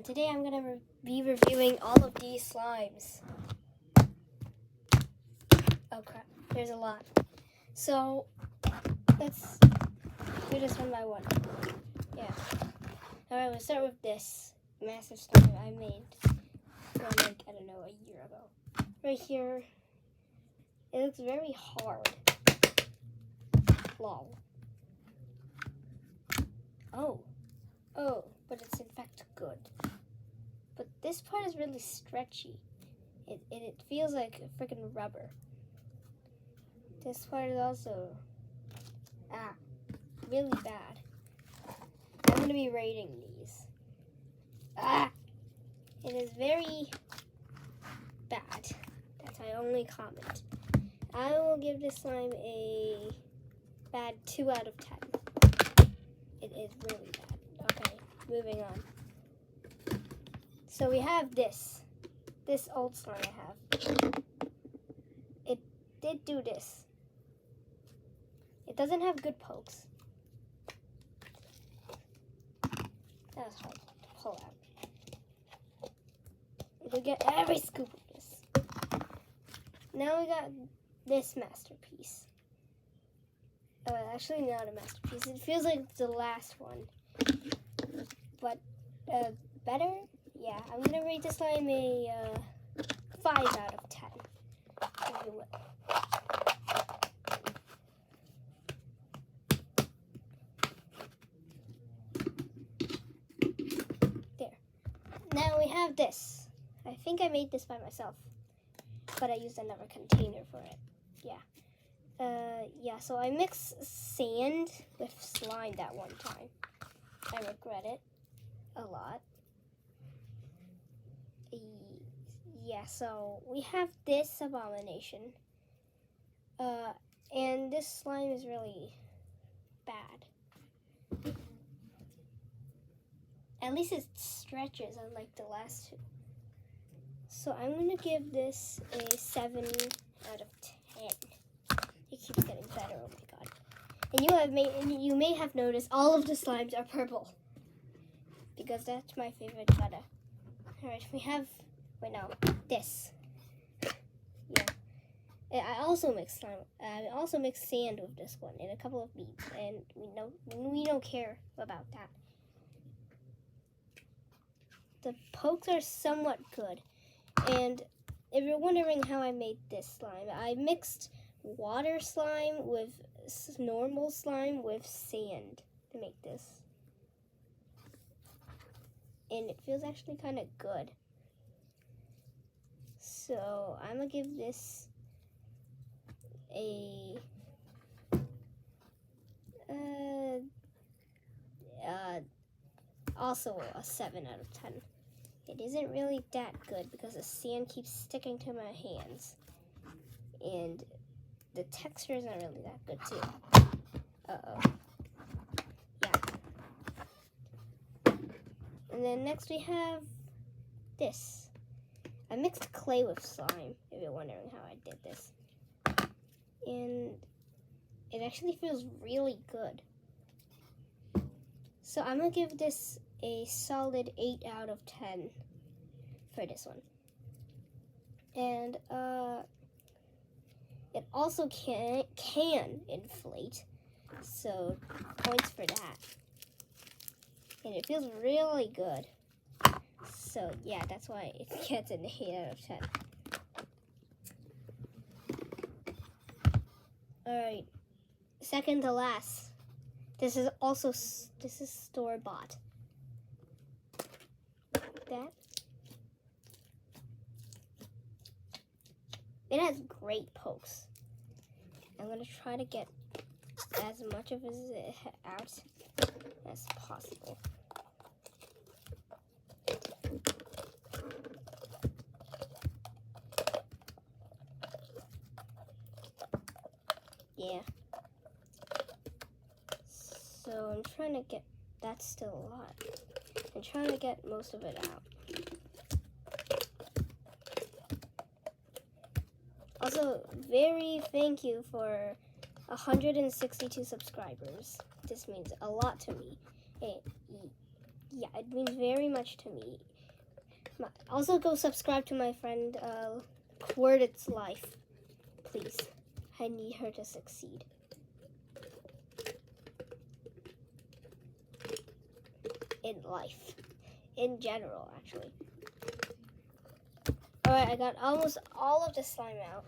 and today I'm going to be reviewing all of these slimes. Oh crap, there's a lot. So, let's do this one by one. Yeah. Alright, we'll start with this massive slime I made, like, I don't know, a year ago. Right here, it looks very hard. Lol. Oh, but it's in fact good. But this part is really stretchy. It feels like freaking rubber. This part is also really bad. I'm gonna be rating these. It is very bad. That's my only comment. I will give this slime a bad 2 out of 10. It is really bad. Okay, moving on. So we have this old slime I have. It did do this. It doesn't have good pokes. That was hard to pull out. It'll get every scoop of this. Now we got this masterpiece. Actually not a masterpiece. It feels like the last one. But better? Yeah, I'm gonna rate this slime a 5 out of 10. If you will. There. Now we have this. I think I made this by myself, but I used another container for it. Yeah, so I mixed sand with slime that one time. I regret it a lot. Yeah, so we have this abomination. And this slime is really bad. At least it stretches unlike the last two. So I'm gonna give this a 7 out of 10. It keeps getting better, oh my god. And you may have noticed all of the slimes are purple. Because that's my favorite color. Alright, we have this. Yeah. I also mixed slime. I also mixed sand with this one and a couple of beads, and we don't care about that. The pokes are somewhat good, and if you're wondering how I made this slime, I mixed water slime with normal slime with sand to make this. And it feels actually kind of good. So I'm gonna give this also a 7 out of 10. It isn't really that good because the sand keeps sticking to my hands. And the texture is not really that good too. Yeah. And then next we have this. I mixed clay with slime, if you're wondering how I did this. And it actually feels really good. So I'm gonna give this a solid 8 out of 10 for this one. And it also can inflate, so points for that. And it feels really good. So yeah, that's why it gets an 8 out of 10. Alright, second to last. This is store-bought. That. It has great pokes. I'm gonna try to get as much of it out as possible. Yeah. So I'm trying to get, that's still a lot. I'm trying to get most of it out. Also, thank you for 162 subscribers. This means a lot to me. yeah, it means very much to me. Also, go subscribe to my friend Quirtit's Life, please. I need her to succeed. In life. In general, actually. Alright, I got almost all of the slime out.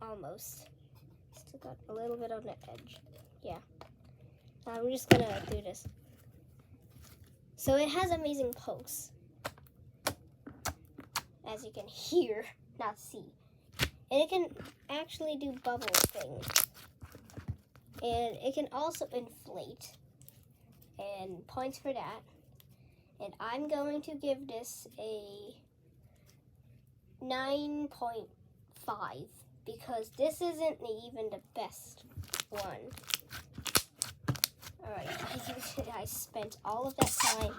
Almost. Still got a little bit on the edge. Yeah. I'm just gonna do this. So it has amazing pokes. As you can hear, not see. And it can actually do bubble things. And it can also inflate. And points for that. And I'm going to give this a 9.5 because this isn't even the best one. Alright, I spent all of that time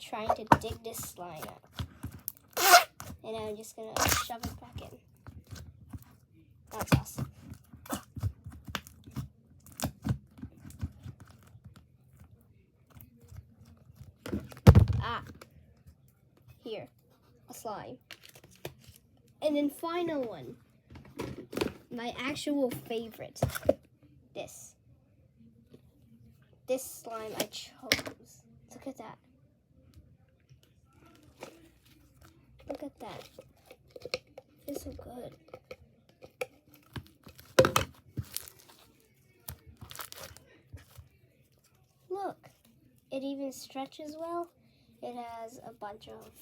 trying to dig this slime out. And I'm just gonna shove it back in. That's awesome. Here, a slime. And then final one, my actual favorite, this slime I chose. Look at that. Look at that. It's so good. Look, it even stretches well. It has a bunch of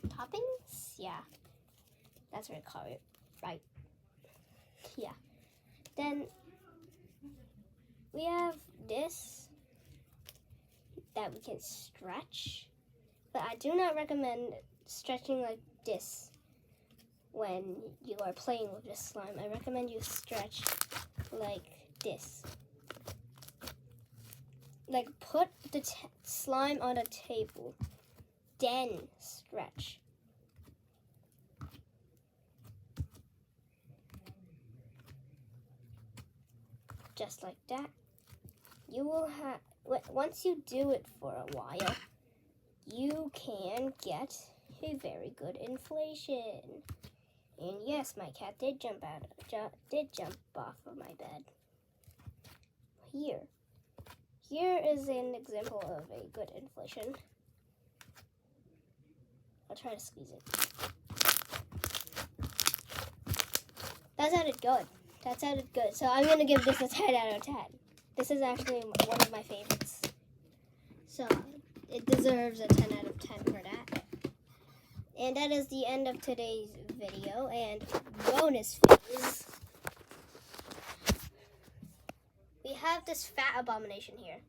toppings? Yeah, that's what I call it, right? Yeah. Then we have this that we can stretch, but I do not recommend stretching like this when you are playing with this slime. I recommend you stretch like this. Like put the slime on a table, then stretch. Just like that. You will have, once you do it for a while, you can get a very good inflation. And yes, my cat did jump off of my bed. Here is an example of a good inflation. I'll try to squeeze it. That sounded good. That sounded good. So I'm going to give this a 10 out of 10. This is actually one of my favorites. So it deserves a 10 out of 10 for that. And that is the end of today's video. And bonus phase. We have this fat abomination here.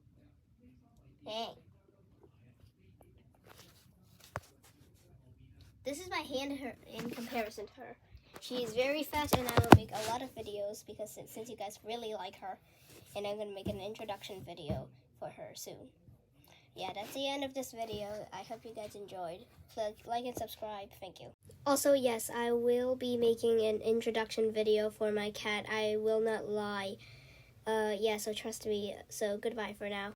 Hey. This is my hand in comparison to her. She's very fat and I will make a lot of videos because since you guys really like her. And I'm going to make an introduction video for her soon. Yeah, that's the end of this video. I hope you guys enjoyed. Like and subscribe. Thank you. Also, yes, I will be making an introduction video for my cat. I will not lie. Yeah, so trust me. So goodbye for now.